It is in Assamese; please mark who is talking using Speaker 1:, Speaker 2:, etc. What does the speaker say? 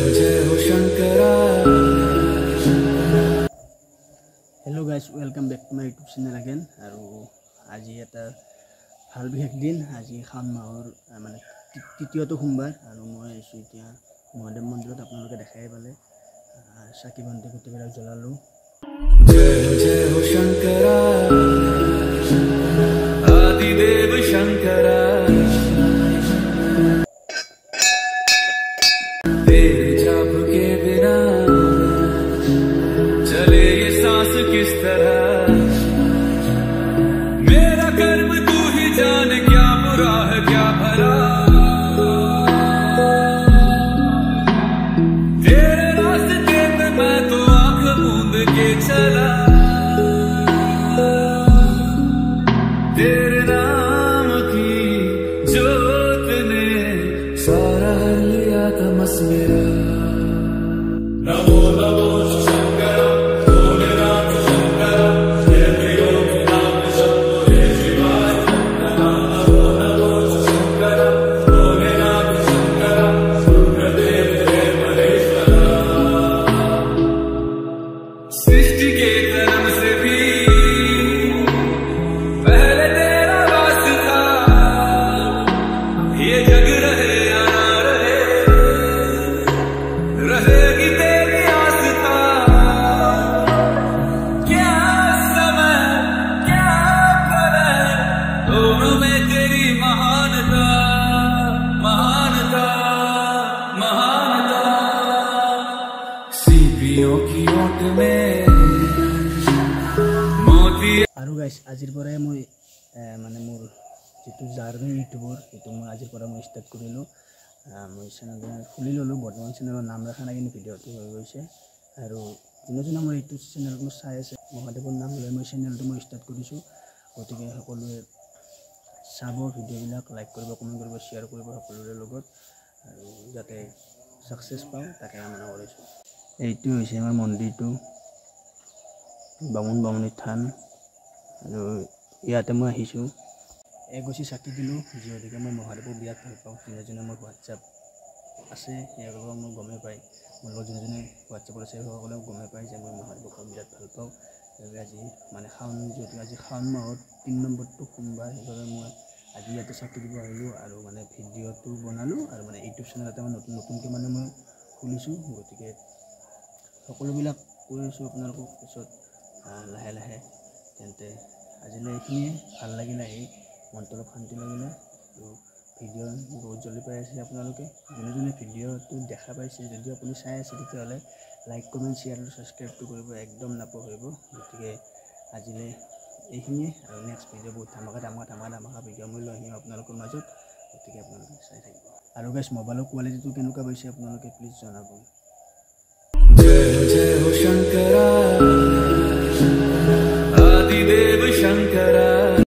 Speaker 1: Hello guys, welcome back to my YouTube channel again. আৰু আজি এটা ভাল বিশেষ দিন। আজি খান মাহৰ মানে তৃতীয়টো সোমবাৰ আৰু মই আছো এতিয়া মহাদেৱ মন্দিৰত। আপোনালোকে দেখাই পালে চাকি বন্তি গোটেইবিলাক জ্বলালো। জয় জয় হো শংকৰা আদিদেৱ শংকৰা तेरे जाप के बिना चले ये सांस किस तरह मेरा कर्म तू ही जान क्या बुरा है क्या भला तेरे रास्ते पे मैं तो आंख मूंद के चला तेरे नाम की जोत ने सारा हर लिया तमस मेरा नमो नमो शंकर भोले नाथ शंकर जय प्रियो नाम शंभो हे शिवाय नमो नमो शंकर भोले नाथ शंकर रुद्रदेव हे महेश्वर सृष्टि के कर्म से भी पहले तेरा वास था ये जग रहे या ना रहेगी तेरी आस्था क्या समय क्या प्रलय दोनों में तेरी महानता महानता महानता सीपियों की ओट में मोती আৰু গাইস আজিৰ পৰাই মই মানে মোৰ যেটো জাৰ্নি ইউটিউবৰ এটো মই আজিৰ পৰা মই ষ্টাৰ্ট কৰিলো। মই চেনেল খুলি ললো। বৰ্তমান চেনেলৰ নাম ৰাখা নাই কিন্তু ভিডিঅ'টো হৈ গৈছে আৰু যোনে মোৰ ইউটিউব চেনেলটো চাই আছে মহাদেৱৰ নাম লৈ মই চেনেলটো মই ষ্টাৰ্ট কৰিছোঁ। গতিকে সকলোৱে চাব, ভিডিঅ'বিলাক লাইক কৰিব, কমেণ্ট কৰিব, শ্বেয়াৰ কৰিব সকলোৰে লগত আৰু যাতে ছাকচেছ পাওঁ তাকে কামনা কৰিছোঁ। এইটো হৈছে আমাৰ মন্দিৰটো, বামুণী থান আৰু ইয়াতে মই আহিছোঁ এগছি চাকি দিলোঁ। যিহেতুকে মই মহাদেৱক বিৰাট ভাল পাওঁ। যোনে মোৰ হোৱাটছআপ আছে সেইসকলেও মোক গমেই পায়, মোৰ লগত যোনে হোৱাটছআপত আছে সেইসকলেও গমেই পায় যে মই মহাদেৱক বিৰাট ভাল পাওঁ। সেইবাবে আজি মানে যিহেতু আজি শাওণ মাহৰ ৩ নম্বৰটো সোমবাৰ, সেইবাবে মই আজি ইয়াতে চাকি দিব আহিলোঁ আৰু মানে ভিডিঅ'টো বনালোঁ আৰু মানে ইউটিউব চেনেল এটা মই নতুনকৈ মানে মই খুলিছোঁ। গতিকে সকলোবিলাক কৰিছোঁ আপোনালোকক পিছত লাহে লাহে। তেন্তে আজিলৈ এইখিনিয়ে। ভাল লাগিলে আহি, মনটো অলপ শান্তি লাগিলে আৰু ভিডিঅ' বহুত জলদি পাই আছে আপোনালোকে। যোনে ভিডিঅ'টো দেখা পাইছে, যদি আপুনি চাই আছে তেতিয়াহ'লে লাইক কমেণ্ট শ্বেয়াৰ আৰু ছাবস্ক্ৰাইবটো কৰিব একদম নাপাহৰিব। গতিকে আজিলৈ এইখিনিয়ে আৰু নেক্সট ভিডিঅ' বহুত ধামাকা ভিডিঅ' মই লৈ আহিম আপোনালোকৰ মাজত। গতিকে আপোনালোকে চাই থাকিব। আৰু গাইছ মোবাইলৰ কোৱালিটিটো কেনেকুৱা পাইছে আপোনালোকে প্লিজ জনাব। জয় জয় হো শংকৰা।